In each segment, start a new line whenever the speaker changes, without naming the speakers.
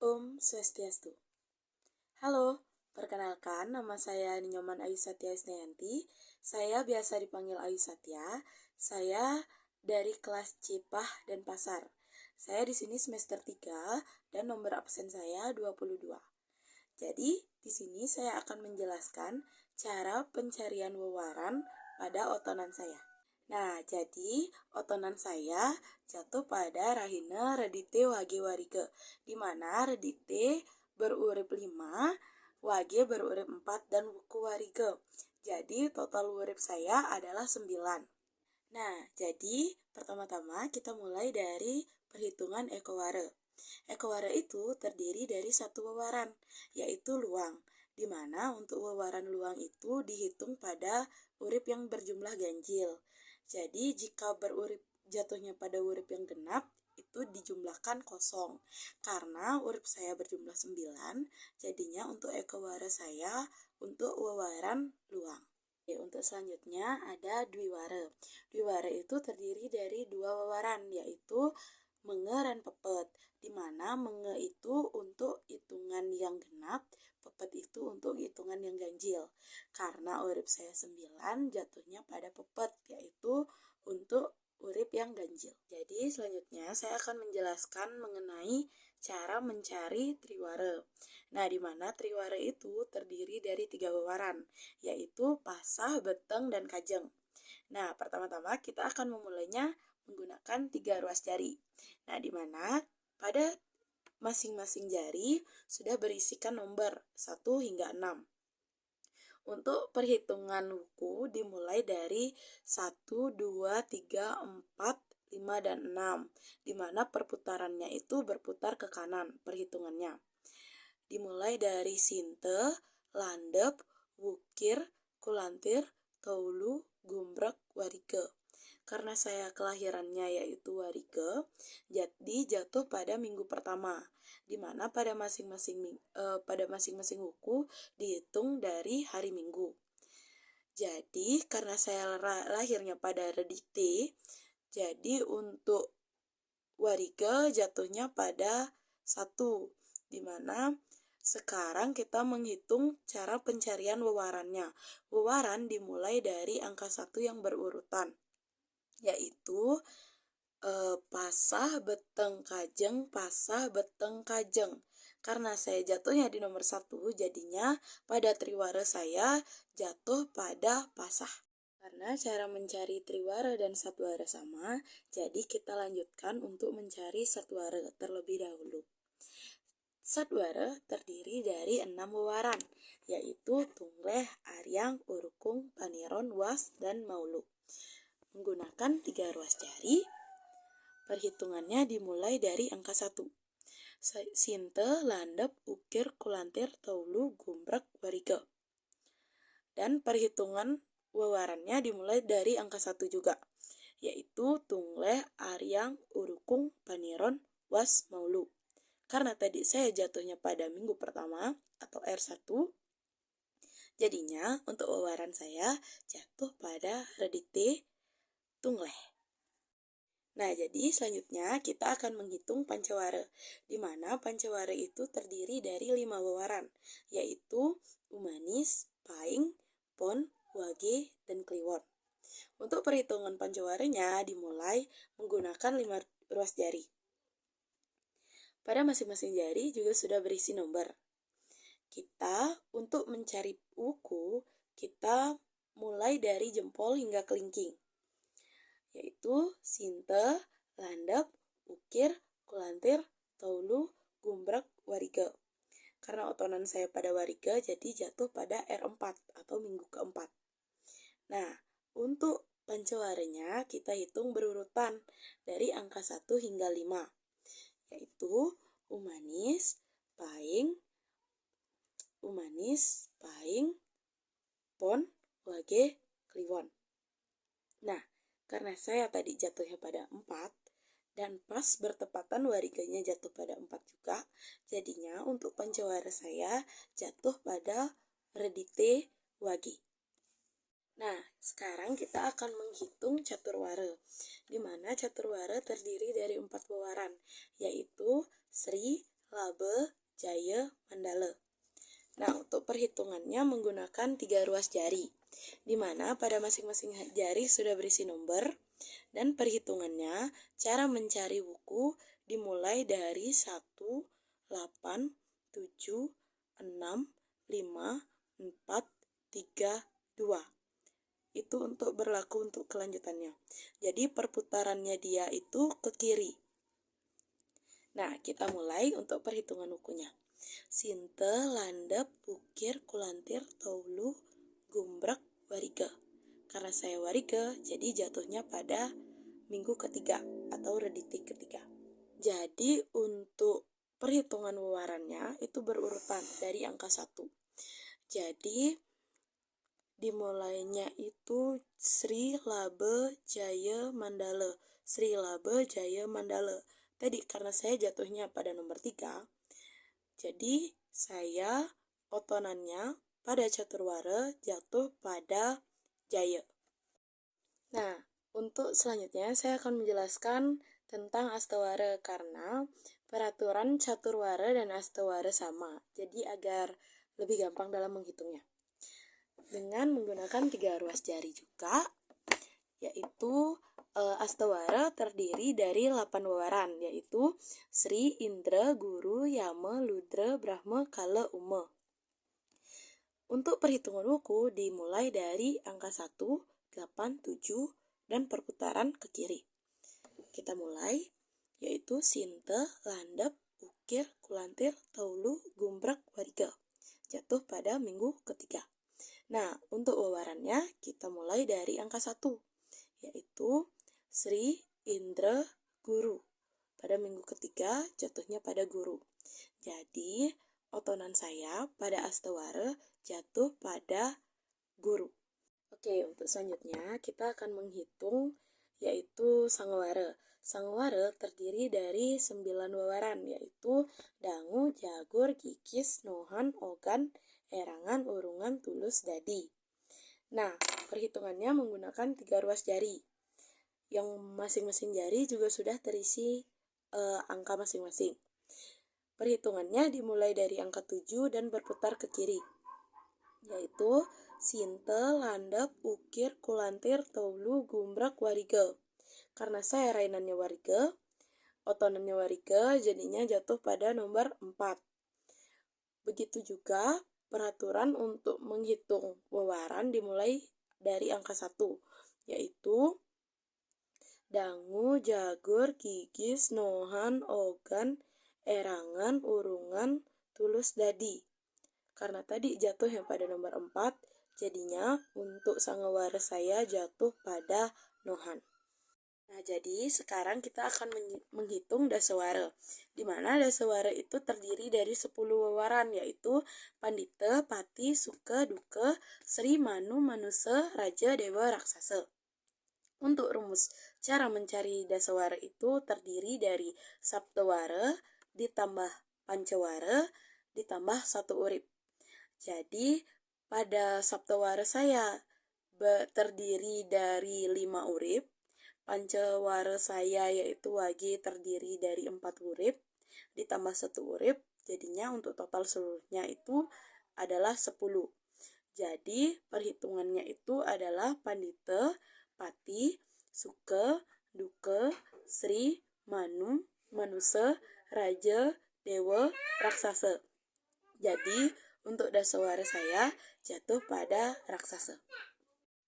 Om Swastiastu. Halo, perkenalkan nama saya Nyoman Ayu Satya Isnayanti. Saya biasa dipanggil Ayu Satya. Saya dari kelas Cipah dan Pasar. Saya di sini semester 3 dan nomor absen saya 22. Jadi, di sini saya akan menjelaskan cara pencarian wewaran pada otonan saya. Nah, jadi otonan saya jatuh pada Rahina Redite Wage Warike, di mana Redite berurip 5, Wage berurip 4, dan Wuku Warike. Jadi total urip saya adalah 9. Nah, jadi pertama-tama kita mulai dari perhitungan ekoware. Ekoware itu terdiri dari satu wewaran, yaitu luang, di mana untuk wewaran luang itu dihitung pada urip yang berjumlah ganjil. Jadi jika berurip jatuhnya pada urip yang genap, itu dijumlahkan kosong. Karena urip saya berjumlah 9, jadinya untuk ekoware saya untuk wewaran luang. Untuk selanjutnya ada dwiware. Dwiware itu terdiri dari dua wewaran, yaitu menge dan pepet, di mana menge itu untuk hitungan yang genap, pepet itu untuk hitungan yang ganjil. Karena urip saya 9, jatuhnya pada pepet, yaitu untuk urip yang ganjil. Jadi selanjutnya saya akan menjelaskan mengenai cara mencari triware. Nah, di mana triware itu terdiri dari 3 wewaran, yaitu pasah, beteng, dan kajeng. Nah, pertama-tama kita akan memulainya menggunakan 3 ruas jari. Nah, di mana pada masing-masing jari sudah berisikan nomor 1 hingga 6. Untuk perhitungan wuku dimulai dari 1, 2, 3, 4, 5, dan 6, di mana perputarannya itu berputar ke kanan perhitungannya. Dimulai dari sinte, landep, wukir, kulantir, toulu, gumbrek, warike. Karena saya kelahirannya yaitu warike, jadi jatuh pada minggu pertama, di mana pada masing-masing wuku dihitung dari hari Minggu. Jadi karena saya lahirnya pada redite, jadi untuk warike jatuhnya pada 1, di mana sekarang kita menghitung cara pencarian wewarannya. Wewaran dimulai dari angka 1 yang berurutan, yaitu pasah, beteng, kajeng, pasah, beteng, kajeng. Karena saya jatuhnya di nomor 1, jadinya pada triware saya jatuh pada pasah. Karena cara mencari triware dan satware sama, jadi kita lanjutkan untuk mencari satware terlebih dahulu. Satware terdiri dari 6 wewaran, yaitu tungleh, aryang, urukung, paniron, was, dan maulu. Menggunakan 3 ruas jari, perhitungannya dimulai dari angka 1. Sinte, landep, ukir, kulantir, toulu, gumbrek, warike. Dan perhitungan wewarannya dimulai dari angka 1 juga, yaitu tungleh, aryang, urukung, paniron, was, maulu. Karena tadi saya jatuhnya pada minggu pertama atau R1, jadinya untuk wewaran saya jatuh pada redite tungleh. Nah, jadi selanjutnya kita akan menghitung pancaware, di mana pancaware itu terdiri dari 5 wewaran, yaitu umanis, paing, pon, wage, dan kliwon. Untuk perhitungan pancawarenya dimulai menggunakan 5 ruas jari. Pada masing-masing jari juga sudah berisi nomor. Kita untuk mencari wuku, kita mulai dari jempol hingga kelingking, yaitu sinte, landep, ukir, kulantir, toulu, gumbrek, warike. Karena otonan saya pada warike, jadi jatuh pada R4 atau minggu keempat. Nah, untuk pancawarenya kita hitung berurutan dari angka 1 hingga 5, yaitu umanis, paing, pon, wage, kliwon. Nah, karena saya tadi jatuhnya pada 4 dan pas bertepatan wariganya jatuh pada 4 juga, jadinya untuk pancaware saya jatuh pada redite wage. Nah, sekarang kita akan menghitung caturware, di mana caturware terdiri dari 4 wewaran, yaitu Sri, Labe, Jaya, Mandala. Nah, untuk perhitungannya menggunakan 3 ruas jari, di mana pada masing-masing jari sudah berisi nomor, dan perhitungannya cara mencari buku dimulai dari 1, 8, 7, 6, 5, 4, 3, 2. Itu untuk berlaku untuk kelanjutannya. Jadi perputarannya dia itu ke kiri. Nah, kita mulai untuk perhitungan bukunya. Sinte, landep, ukir, kulantir, taulu, gumbrek, warige. Karena saya warige, jadi jatuhnya pada minggu ketiga atau reditik ketiga. Jadi untuk perhitungan wewarannya itu berurutan dari angka 1. Jadi dimulainya itu Sri Labe Jaya Mandala. Sri Labe Jaya Mandala. Tadi karena saya jatuhnya pada nomor 3, jadi saya otonannya pada caturwara jatuh pada Jaya. Nah, untuk selanjutnya saya akan menjelaskan tentang astawara karena peraturan caturwara dan astawara sama. Jadi agar lebih gampang dalam menghitungnya. Dengan menggunakan 3 ruas jari juga, yaitu astawara terdiri dari 8 wewaran, yaitu Sri, Indra, Guru, Yama, Ludra, Brahma, Kala, Uma. Untuk perhitungan buku dimulai dari angka 1, 8, 7, dan perputaran ke kiri. Kita mulai, yaitu Sinte, Landep, Ukir, Kulantir, Taulu, Gumbrek, Warige. Jatuh pada minggu ketiga. Nah, untuk wewarannya kita mulai dari angka 1, yaitu Sri, Indra, Guru. Pada minggu ketiga jatuhnya pada Guru. Jadi otonan saya pada astawara jatuh pada Guru. Oke, untuk selanjutnya kita akan menghitung yaitu sangwara. Sangwara terdiri dari 9 wewaran, yaitu dangu, jagur, kikis, nohan, ogan, erangan, urungan, tulus, dadi. Nah, perhitungannya menggunakan 3 ruas jari. Yang masing-masing jari juga sudah terisi angka masing-masing. Perhitungannya dimulai dari angka 7 dan berputar ke kiri, yaitu Sinte, Landep, Ukir, Kulantir, Taulu, Gumbrek, Warige. Karena saya rainannya warige, otonannya warige, jadinya jatuh pada nomor 4. Begitu juga peraturan untuk menghitung wewaran dimulai dari angka 1, yaitu dangu, jagur, kikis, nohan, ogan, erangan, urungan, tulus, dadi. Karena tadi jatuh yang pada nomor 4, jadinya untuk sangwara saya jatuh pada nohan. Nah, jadi sekarang kita akan menghitung dasawara, di mana dasawara itu terdiri dari 10 wewaran, yaitu Pandita, Pati, Suka, Duka, Sri, Manu, Manusa, Raja, Dewa, Raksasa. Untuk rumus cara mencari dasawara itu terdiri dari saptawara ditambah pancawara ditambah 1 urip. Jadi pada saptawara saya terdiri dari 5 urip, pancawara saya yaitu wage terdiri dari 4 urip, ditambah 1 urip, jadinya untuk total seluruhnya itu adalah 10. Jadi perhitungannya itu adalah Pandita, Pati, Suka, Duka, Sri, Manu, Manusa, Raja, Dewa, Raksasa. Jadi untuk dasawara saya jatuh pada raksasa.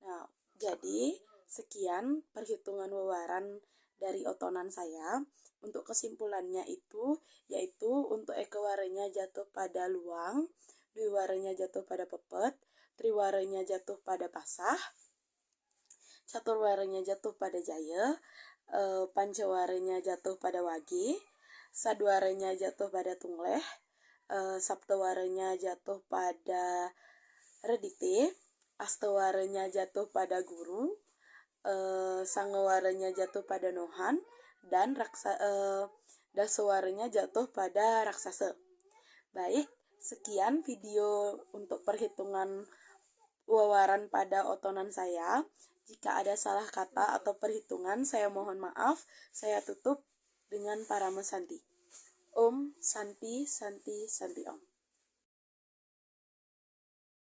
Nah, jadi sekian perhitungan wewaran dari otonan saya. Untuk kesimpulannya itu yaitu untuk ekawaranya jatuh pada luang, dwiwaranya jatuh pada pepet, triwaranya jatuh pada pasah, caturwaranya jatuh pada jaya, pancawaranya jatuh pada wage, sadwaranya jatuh pada tungleh, saptawaranya jatuh pada redite, astawaranya jatuh pada guru, sangawaranya jatuh pada nohan, dan dasawaranya jatuh pada raksasa. Baik, sekian video untuk perhitungan wewaran pada otonan saya. Jika ada salah kata atau perhitungan, saya mohon maaf. Saya tutup dengan Parama Santi. Om Santi Santi Santi Om.